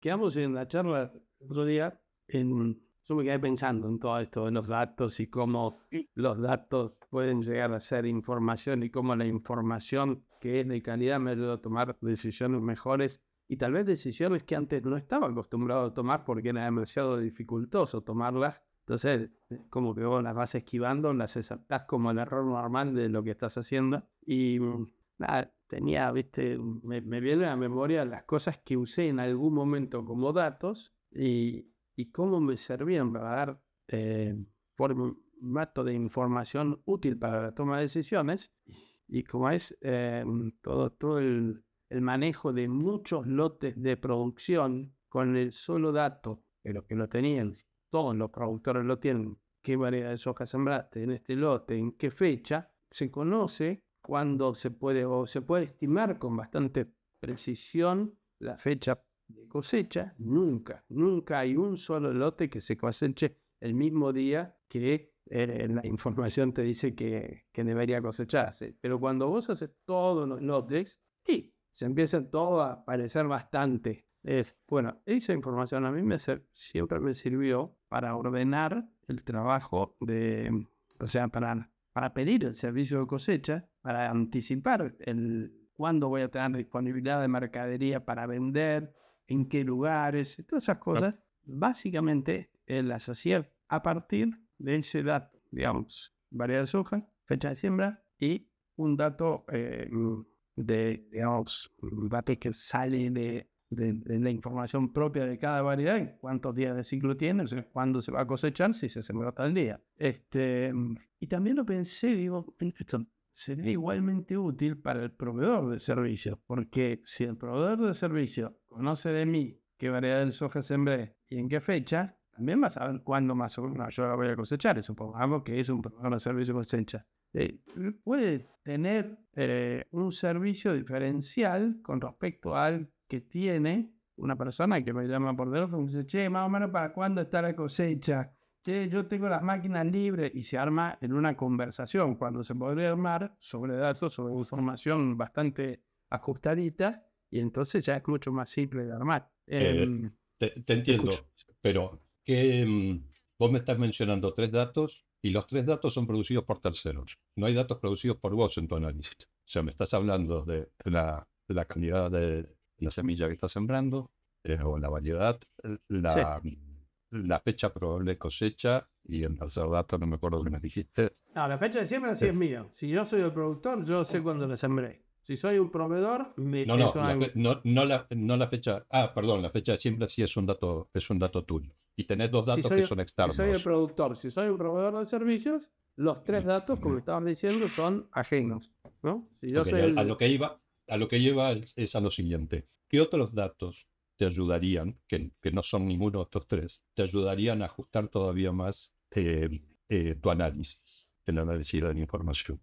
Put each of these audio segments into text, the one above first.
quedamos en la charla el otro día, yo me quedé pensando en todo esto de los datos y cómo los datos pueden llegar a ser información y cómo la información que es de calidad me ayuda a tomar decisiones mejores y tal vez decisiones que antes no estaba acostumbrado a tomar porque era demasiado dificultoso tomarlas. Entonces, como que vos las vas esquivando, las aceptás como el error normal de lo que estás haciendo. Y nada, tenía, viste, me viene a la memoria las cosas que usé en algún momento como datos y cómo me servían para dar formato de información útil para la toma de decisiones. Y como es todo el manejo de muchos lotes de producción con el solo dato, pero que lo tenían, todos los productores lo tienen, qué variedad de soja sembraste en este lote, en qué fecha, se conoce cuándo se puede estimar con bastante precisión la fecha de cosecha. Nunca hay un solo lote que se coseche el mismo día que la información te dice que debería cosecharse. Pero cuando vos haces todos los lotes, sí, se empieza todo a parecer bastante. Bueno, esa información a mí siempre me sirvió para ordenar el trabajo o sea, para pedir el servicio de cosecha, para anticipar cuándo voy a tener disponibilidad de mercadería para vender, en qué lugares, todas esas cosas. Básicamente las hacía a partir de ese dato, digamos, variedad de soja, fecha de siembra y un dato digamos, un dato que sale de la información propia de cada variedad, cuántos días de ciclo tiene, o sea, cuándo se va a cosechar, si se sembró tal día. Y también lo pensé, digo, esto sería igualmente útil para el proveedor de servicios, porque si el proveedor de servicios conoce de mí qué variedad de soja sembré y en qué fecha, también va a saber cuándo más o menos yo la voy a cosechar. Y supongamos que es un proveedor de servicio de cosecha. Puede tener un servicio diferencial con respecto al que tiene una persona que me llama por teléfono y me dice, che, más o menos para cuándo está la cosecha, che, yo tengo las máquinas libres, y se arma en una conversación cuando se podría armar sobre datos, sobre información bastante ajustadita, y entonces ya es mucho más simple de armar. Te Te escucho. entiendo, pero vos me estás mencionando tres datos y los tres datos son producidos por terceros. No hay datos producidos por vos en tu análisis. O sea, me estás hablando de la calidad de la semilla que estás sembrando, o la variedad, Sí. la fecha probable de cosecha y el tercer dato, no me acuerdo qué me dijiste. No, la fecha de siembra sí Eh, es mío. Si yo soy el productor, yo sé cuándo la sembré. Si soy un proveedor, No, no, eso es no la fecha. Ah, perdón, la fecha de siembra sí es un dato tuyo. Y tenés dos si datos que soy, son si soy el externos. productor, si soy un proveedor de servicios, los tres datos, como estaban diciendo, son ajenos, ¿no? Si yo Ok, soy el... a lo que lleva es a lo siguiente. ¿Qué otros datos te ayudarían, que no son ninguno de estos tres, te ayudarían a ajustar todavía más tu análisis, el análisis de la información?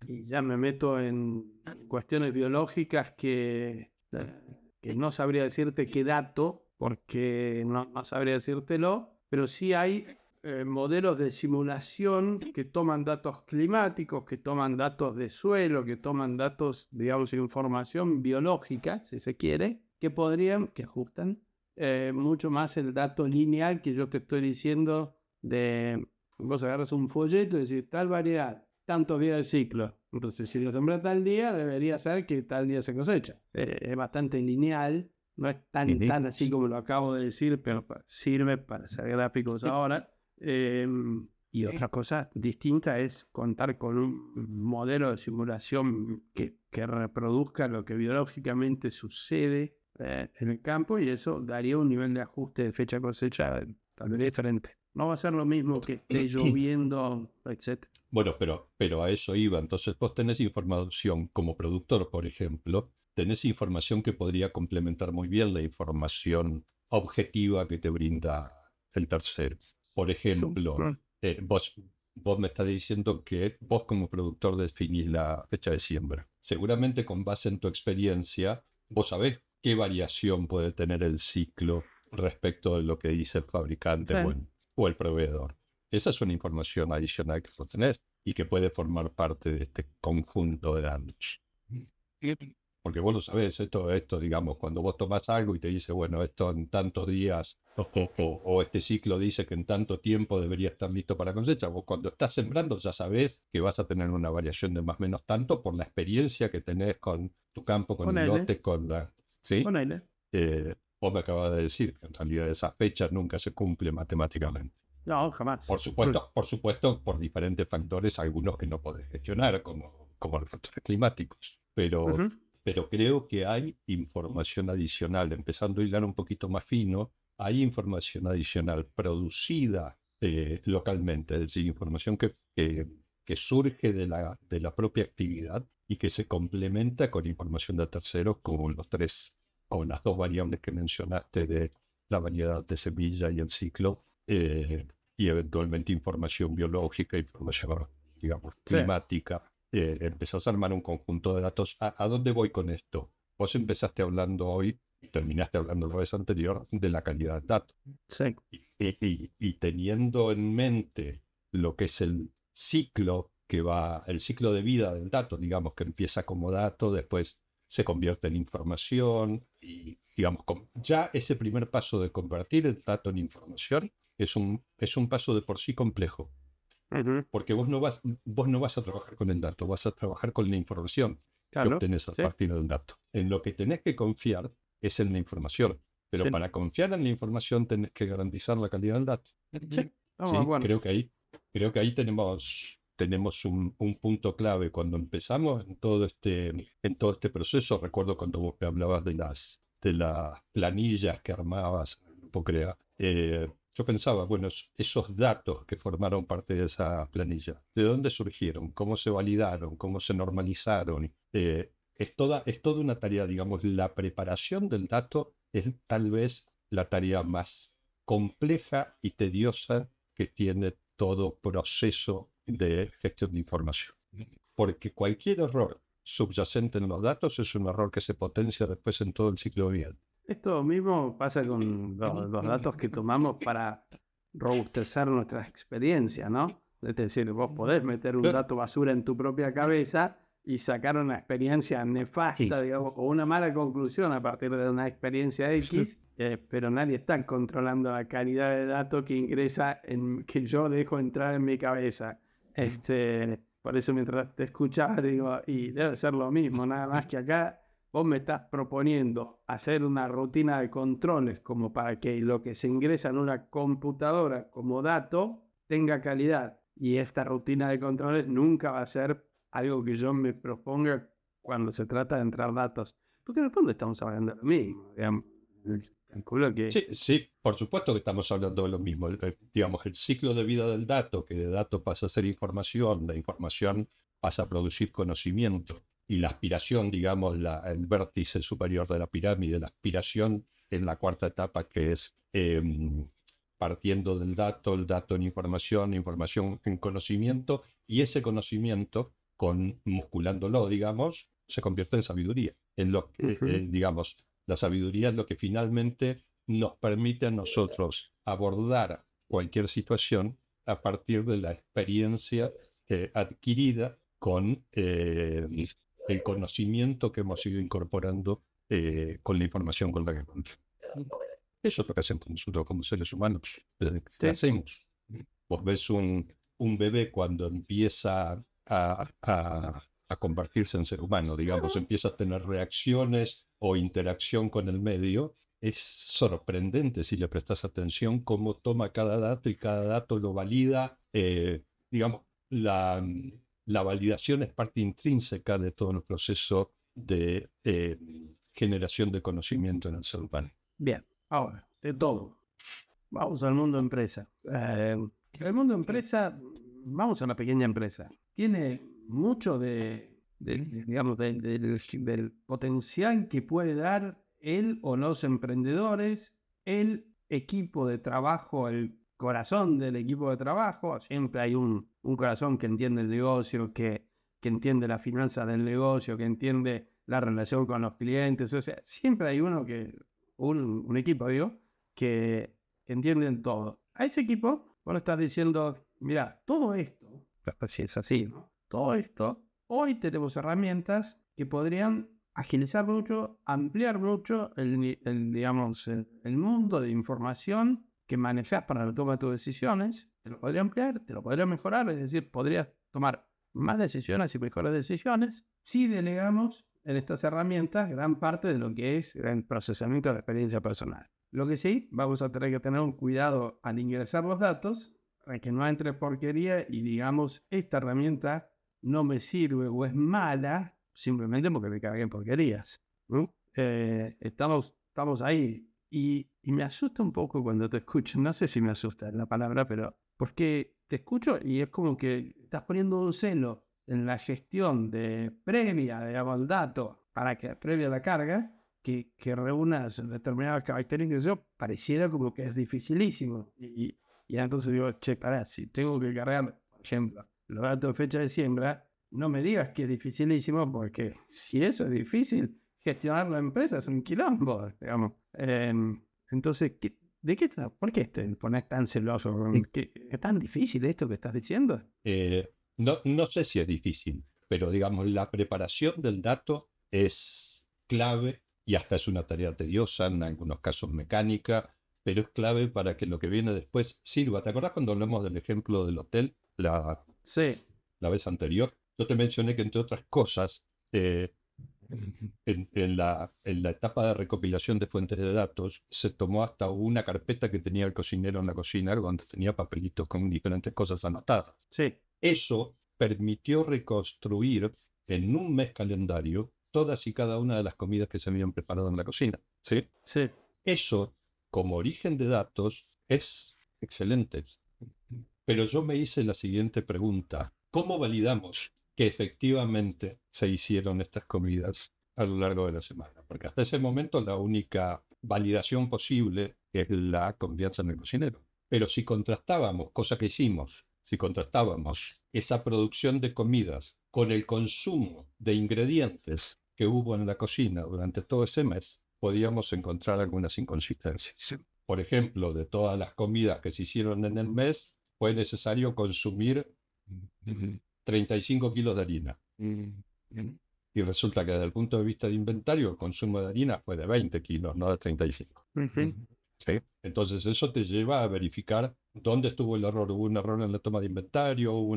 Y ya me meto en cuestiones biológicas que no sabría decirte qué dato, porque no sabría decírtelo, pero sí hay modelos de simulación que toman datos climáticos, que toman datos de suelo, que toman datos, digamos, información biológica, si se quiere, que ajustan mucho más el dato lineal que yo te estoy diciendo de, vos agarras un folleto y decís, tal variedad, tantos días de ciclo. Entonces, si lo sembré tal día, debería ser que tal día se cosecha. Es bastante lineal, no es tan así como lo acabo de decir, pero sirve para hacer gráficos ahora. Y otra cosa distinta es contar con un modelo de simulación que reproduzca lo que biológicamente sucede en el campo, y eso daría un nivel de ajuste de fecha cosecha tal vez diferente. No va a ser lo mismo que esté lloviendo, etc. Bueno, pero a eso iba. Entonces vos tenés información como productor, por ejemplo, tenés información que podría complementar muy bien la información objetiva que te brinda el tercero. Por ejemplo, vos me estás diciendo que vos como productor definís la fecha de siembra. Seguramente con base en tu experiencia, vos sabés qué variación puede tener el ciclo respecto de lo que dice el fabricante o el proveedor. Esa es una información adicional que vos tenés y que puede formar parte de este conjunto de datos. Porque vos lo sabés, esto, digamos, cuando vos tomás algo y te dice, bueno, esto en tantos días, o este ciclo dice que en tanto tiempo debería estar listo para cosecha, vos cuando estás sembrando ya sabés que vas a tener una variación de más o menos tanto por la experiencia que tenés con tu campo, con el Ponele, lote, con la... ¿Sí? ponele. Vos me acabas de decir que en realidad esa fecha nunca se cumple matemáticamente. No, jamás. Por supuesto, por diferentes factores, algunos que no podés gestionar, como los factores climáticos. Ujú. Pero creo que hay información adicional, empezando a hilar un poquito más fino, hay información adicional producida localmente, es decir, información que surge de la propia actividad y que se complementa con información de terceros, como los tres o las dos variables que mencionaste de la variedad de semilla y el ciclo, y eventualmente información biológica, información, digamos, Sí. climática. Empezás a armar un conjunto de datos. ¿A dónde voy con esto? Vos empezaste hablando hoy y terminaste hablando la vez anterior de la calidad del dato. Sí. Y teniendo en mente lo que es el ciclo el ciclo de vida del dato, digamos que empieza como dato, después se convierte en información y, digamos, ya ese primer paso de convertir el dato en información es un paso de por sí complejo, Ujú. porque vos no vas a trabajar con el dato, vas a trabajar con la información que Claro. obtenés a Sí. partir del dato. En lo que tenés que confiar es en la información, pero Sí. para confiar en la información tenés que garantizar la calidad del dato. Sí. Vamos, Sí, bueno. creo que ahí tenemos un punto clave. Cuando empezamos en todo este proceso, recuerdo cuando vos me hablabas de las planillas que armabas en el grupo CREA, yo pensaba, bueno, esos datos que formaron parte de esa planilla, ¿de dónde surgieron? ¿Cómo se validaron? ¿Cómo se normalizaron? Es toda una tarea, digamos, la preparación del dato es tal vez la tarea más compleja y tediosa que tiene todo proceso de gestión de información. Porque cualquier error subyacente en los datos es un error que se potencia después en todo el ciclo de vida. Esto mismo pasa con los datos que tomamos para robustecer nuestras experiencias, ¿no? Es decir, vos podés meter un Claro. dato basura en tu propia cabeza y sacar una experiencia nefasta, digamos, o una mala conclusión a partir de una experiencia X, pero nadie está controlando la calidad de datos que ingresa, que yo dejo entrar en mi cabeza. Por eso mientras te escuchaba digo, y debe ser lo mismo, nada más que acá vos me estás proponiendo hacer una rutina de controles como para que lo que se ingresa en una computadora como dato tenga calidad. Y esta rutina de controles nunca va a ser algo que yo me proponga cuando se trata de entrar datos. Porque en el fondo estamos hablando de lo mismo. Digamos. Calculo que... Sí, sí, por supuesto que estamos hablando de lo mismo. Digamos, el ciclo de vida del dato, que de dato pasa a ser información, la información pasa a producir conocimiento. Y la aspiración, digamos, el vértice superior de la pirámide, la aspiración en la cuarta etapa, que es partiendo del dato, el dato en información, información en conocimiento, y ese conocimiento, musculándolo, digamos, se convierte en sabiduría. En lo que, digamos, la sabiduría es lo que finalmente nos permite a nosotros abordar cualquier situación a partir de la experiencia adquirida con el conocimiento que hemos ido incorporando con la información con la que contamos. Eso es lo que hacemos nosotros como seres humanos. ¿Qué hacemos? Vos ves un bebé cuando empieza a convertirse en ser humano, digamos, empieza a tener reacciones o interacción con el medio. Es sorprendente si le prestas atención cómo toma cada dato y cada dato lo valida. Digamos, la validación es parte intrínseca de todo el proceso de generación de conocimiento en el ser humano. Bien, ahora, de todo. Vamos al mundo empresa. El mundo empresa, vamos a la pequeña empresa. Tiene mucho digamos, del potencial que puede dar él o los emprendedores, el equipo de trabajo, el corazón del equipo de trabajo. Siempre hay un corazón que entiende el negocio, que entiende la finanza del negocio, que entiende la relación con los clientes. O sea, siempre hay un equipo, digo, que entienden todo. A ese equipo, vos le estás diciendo, mira, todo esto, si es así, ¿no? Todo esto, hoy tenemos herramientas que podrían agilizar mucho, ampliar mucho digamos, el mundo de información que manejas para la toma de tus decisiones. Te lo podría ampliar, te lo podría mejorar, es decir, podrías tomar más decisiones y mejores decisiones si delegamos en estas herramientas gran parte de lo que es el procesamiento de la experiencia personal. Lo que sí, vamos a tener que tener un cuidado al ingresar los datos para que no entre porquería y digamos, esta herramienta no me sirve o es mala simplemente porque me carguen porquerías, ¿no? Estamos ahí y me asusta un poco cuando te escucho, no sé si me asusta la palabra, pero porque te escucho y es como que estás poniendo un celo en la gestión previa, digamos, al dato, previa a la carga, que reúna determinadas características, yo pareciera como que es dificilísimo. Y entonces digo, che, pará, si tengo que cargar, por ejemplo, los datos de fecha de siembra, no me digas que es dificilísimo, porque si eso es difícil, gestionar la empresa es un quilombo, digamos. Entonces, ¿por qué te pones tan celoso? ¿Es tan difícil esto que estás diciendo? No sé si es difícil, pero digamos, la preparación del dato es clave y hasta es una tarea tediosa, en algunos casos mecánica, pero es clave para que lo que viene después sirva. ¿Te acordás cuando hablamos del ejemplo del hotel Sí. la vez anterior? Yo te mencioné que, entre otras cosas, en la etapa de recopilación de fuentes de datos, se tomó hasta una carpeta que tenía el cocinero en la cocina, donde tenía papelitos con diferentes cosas anotadas. Sí. Eso permitió reconstruir en un mes calendario todas y cada una de las comidas que se habían preparado en la cocina. ¿Sí? Sí. Eso, como origen de datos, es excelente. Pero yo me hice la siguiente pregunta. ¿Cómo validamos que efectivamente se hicieron estas comidas a lo largo de la semana? Porque hasta ese momento la única validación posible es la confianza en el cocinero. Pero si contrastábamos, cosa que hicimos, si contrastábamos esa producción de comidas con el consumo de ingredientes que hubo en la cocina durante todo ese mes, podíamos encontrar algunas inconsistencias. Por ejemplo, de todas las comidas que se hicieron en el mes, fue necesario consumir 35 kilos de harina. Y resulta que desde el punto de vista de inventario, el consumo de harina fue de 20 kilos, no de 35. ¿Sí? Entonces eso te lleva a verificar dónde estuvo el error. ¿Hubo un error en la toma de inventario? ¿Hubo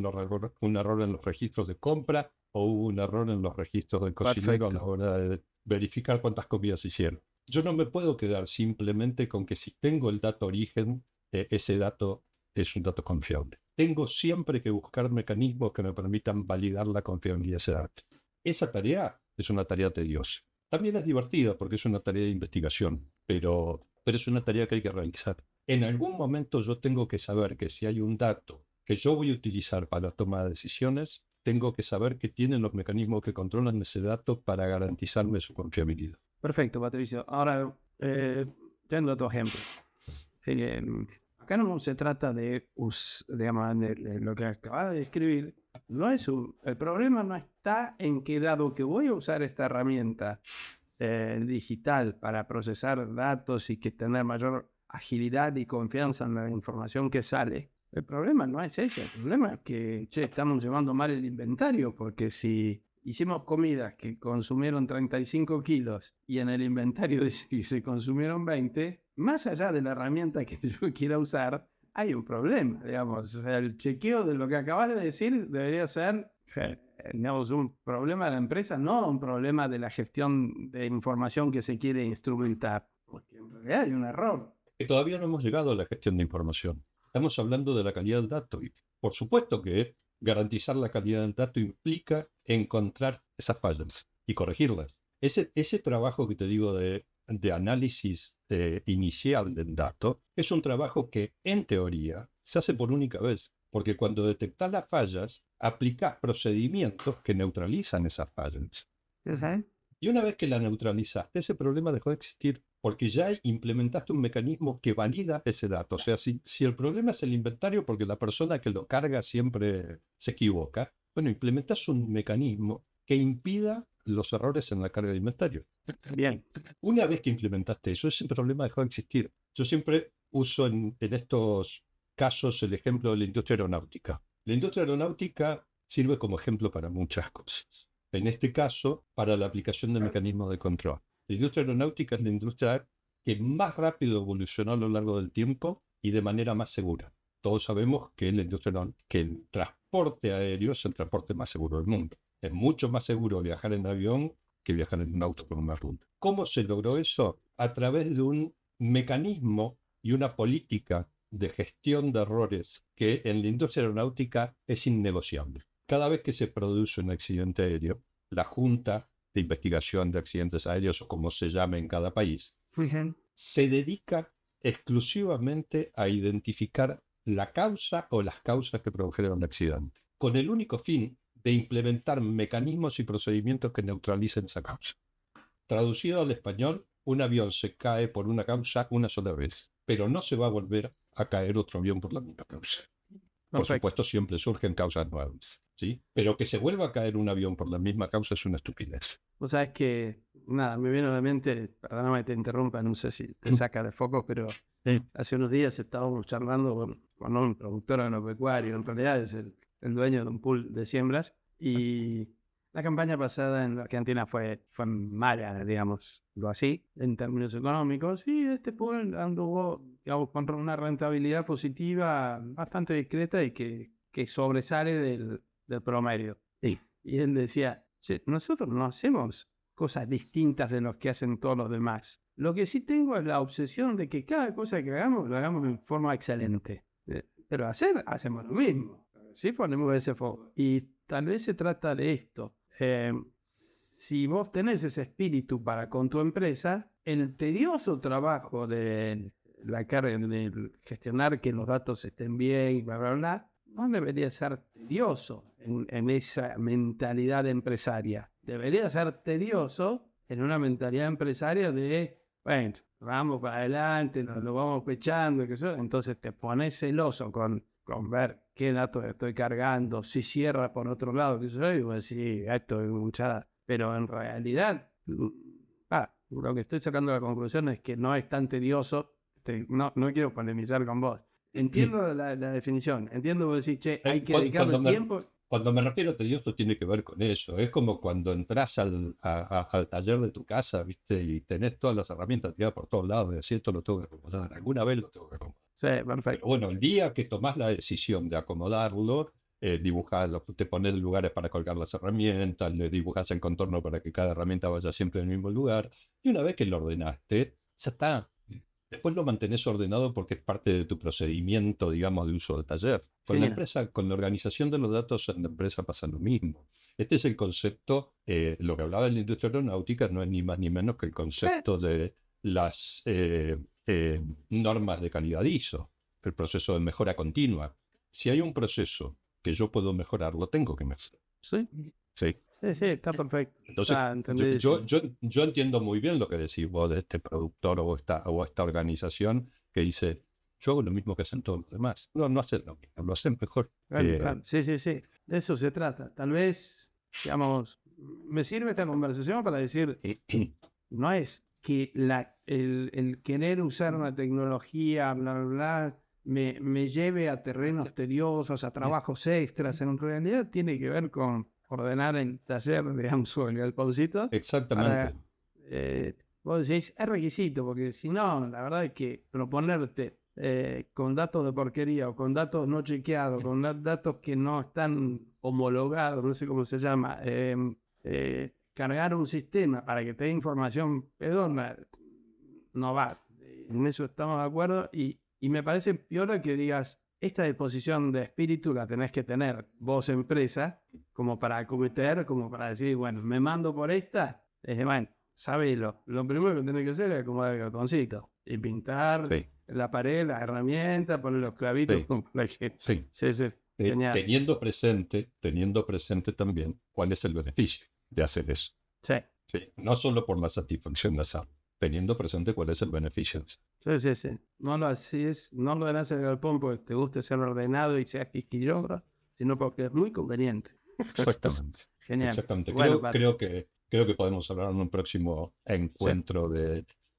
un error en los registros de compra? ¿O hubo un error en los registros del cocinero a la hora de verificar cuántas comidas se hicieron? Yo no me puedo quedar simplemente con que si tengo el dato origen, ese dato es un dato confiable. Tengo siempre que buscar mecanismos que me permitan validar la confiabilidad de ese dato. Esa tarea es una tarea tediosa. También es divertida porque es una tarea de investigación, pero es una tarea que hay que realizar. En algún momento yo tengo que saber que si hay un dato que yo voy a utilizar para la toma de decisiones, tengo que saber que tienen los mecanismos que controlan ese dato para garantizarme su confiabilidad. Perfecto, Patricio. Ahora, tengo otro ejemplo. Acá no se trata digamos, de lo que acabas de describir. El problema no está en que, dado que voy a usar esta herramienta digital para procesar datos y que tener mayor agilidad y confianza en la información que sale, el problema no es ese. El problema es que estamos llevando mal el inventario, porque si hicimos comidas que consumieron 35 kilos y en el inventario dice que se consumieron 20, más allá de la herramienta que yo quiera usar, hay un problema, digamos. O sea, el chequeo de lo que acabas de decir debería ser, digamos, un problema de la empresa, no un problema de la gestión de información que se quiere instrumentar, porque en realidad hay un error. Que todavía no hemos llegado a la gestión de información. Estamos hablando de la calidad del dato y, por supuesto, que garantizar la calidad del dato implica encontrar esas fallas y corregirlas. Ese trabajo que te digo de análisis inicial del dato es un trabajo que, en teoría, se hace por única vez, porque cuando detectas las fallas, aplicas procedimientos que neutralizan esas fallas. Y una vez que la neutralizaste, ese problema dejó de existir, porque ya implementaste un mecanismo que valida ese dato. O sea, si el problema es el inventario porque la persona que lo carga siempre se equivoca, bueno, implementas un mecanismo que impida los errores en la carga de inventario. Bien. Una vez que implementaste eso, ese problema dejó de existir. Yo siempre uso en estos casos el ejemplo de la industria aeronáutica. La industria aeronáutica sirve como ejemplo para muchas cosas. en este caso para la aplicación de mecanismos de control. La industria aeronáutica es la industria que más rápido evolucionó a lo largo del tiempo y de manera más segura. Todos sabemos que que el transporte aéreo es el transporte más seguro del mundo. Es mucho más seguro viajar en avión que viajar en un auto por una ruta. ¿Cómo se logró eso? A través de un mecanismo y una política de gestión de errores que en la industria aeronáutica es innegociable. Cada vez que se produce un accidente aéreo, la Junta de Investigación de Accidentes Aéreos, o como se llame en cada país, se dedica exclusivamente a identificar la causa o las causas que produjeron el accidente, con el único fin de implementar mecanismos y procedimientos que neutralicen esa causa. Traducido al español, un avión se cae por una causa una sola vez, pero no se va a volver a caer otro avión por la misma causa. Por supuesto, siempre surgen causas nuevas, ¿sí? Pero que se vuelva a caer un avión por la misma causa es una estupidez. Vos sabés que, nada, me viene a la mente, perdóname que te interrumpa, no sé si te saca de foco, pero hace unos días estábamos charlando con un productor agropecuario, en realidad es el dueño de un pool de siembras, y la campaña pasada en la Argentina fue mala, digamos, lo así, en términos económicos, y este pool anduvo, digamos, con una rentabilidad positiva bastante discreta y que sobresale del promedio. Y él decía, che, nosotros no hacemos cosas distintas de lo que hacen todos los demás. Lo que sí tengo es la obsesión de que cada cosa que hagamos, lo hagamos en forma excelente. Pero hacemos lo mismo. Sí ponemos ese foco. Y tal vez se trata de esto. Si vos tenés ese espíritu para con tu empresa, el tedioso trabajo de la carga de gestionar que los datos estén bien, bla, bla, bla, no debería ser tedioso en esa mentalidad empresaria. Debería ser tedioso en una mentalidad empresaria de, bueno, vamos para adelante, nos lo vamos pechando, entonces te pones celoso con ver qué datos estoy cargando, si cierra por otro lado, y vos decís, esto es mucha. Pero en realidad, lo que estoy sacando la conclusión es que no es tan tedioso. No quiero polemizar con vos. Entiendo la definición, entiendo vos decís, che, hay que dedicarle tiempo. Cuando me refiero a tedioso tiene que ver con eso. Es como cuando entras al taller de tu casa, ¿viste? Y tenés todas las herramientas tiradas por todos lados, y decís, esto lo tengo que acomodar. Alguna vez lo tengo que acomodar. Sí, perfecto. Pero bueno, el día que tomás la decisión de acomodarlo, dibujás, te pones lugares para colgar las herramientas, le dibujás el contorno para que cada herramienta vaya siempre en el mismo lugar. Y una vez que lo ordenaste, ya está. Después lo mantenés ordenado porque es parte de tu procedimiento, digamos, de uso del taller. Con la empresa, con la organización de los datos en la empresa pasa lo mismo. Este es el concepto, lo que hablaba de la industria aeronáutica no es ni más ni menos que el concepto de las normas de calidad ISO, el proceso de mejora continua. Si hay un proceso que yo puedo mejorar, lo tengo que mejorar. Sí. Sí. Sí, está perfecto. Entonces, yo entiendo muy bien lo que decís vos de este productor o esta organización que dice, yo hago lo mismo que hacen todos los demás. No hacen lo mismo, lo hacen mejor. Claro. Sí. De eso se trata. Tal vez, digamos, me sirve esta conversación para decir, no es que el querer usar una tecnología, bla, bla, bla, me lleve a terrenos tediosos, a trabajos extras. En realidad tiene que ver con ordenar el taller, digamos, o el galponcito. Exactamente. Vos decís, es requisito, porque si no, la verdad es que proponerte con datos de porquería o con datos no chequeados, con datos que no están homologados, no sé cómo se llama, cargar un sistema para que te dé información pedorra, no va. En eso estamos de acuerdo y me parece peor que digas, esta disposición de espíritu la tenés que tener vos, empresa, como para acometer, como para decir, bueno, me mando por esta, bueno, sabelo. Lo primero que tenés que hacer es acomodar el cartoncito y pintar la pared, las herramientas, poner los clavitos. Sí. Genial. Teniendo presente también cuál es el beneficio de hacer eso. Sí. No solo por la satisfacción de hacerlo, teniendo presente cuál es el beneficio de eso. Sí. No lo haces, no lo harás en el galpón porque te guste ser ordenado y seas quisquilloso, sino porque es muy conveniente. Exactamente. Genial. Exactamente. Bueno, creo que podemos hablar en un próximo encuentro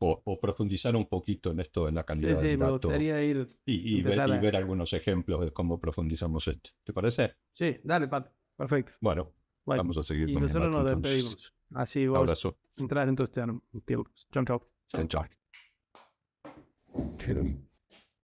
o profundizar un poquito en esto, en la calidad del dato. Me gustaría ir y ver algunos ejemplos de cómo profundizamos esto. ¿Te parece? Sí, dale, Pato. Perfecto. Bueno, Bueno, Vamos a seguir y comiendo nosotros nos atún, entonces. despedimos. Así vos Abrazo. entrar en tus tiempos. Chau, chau. Chao.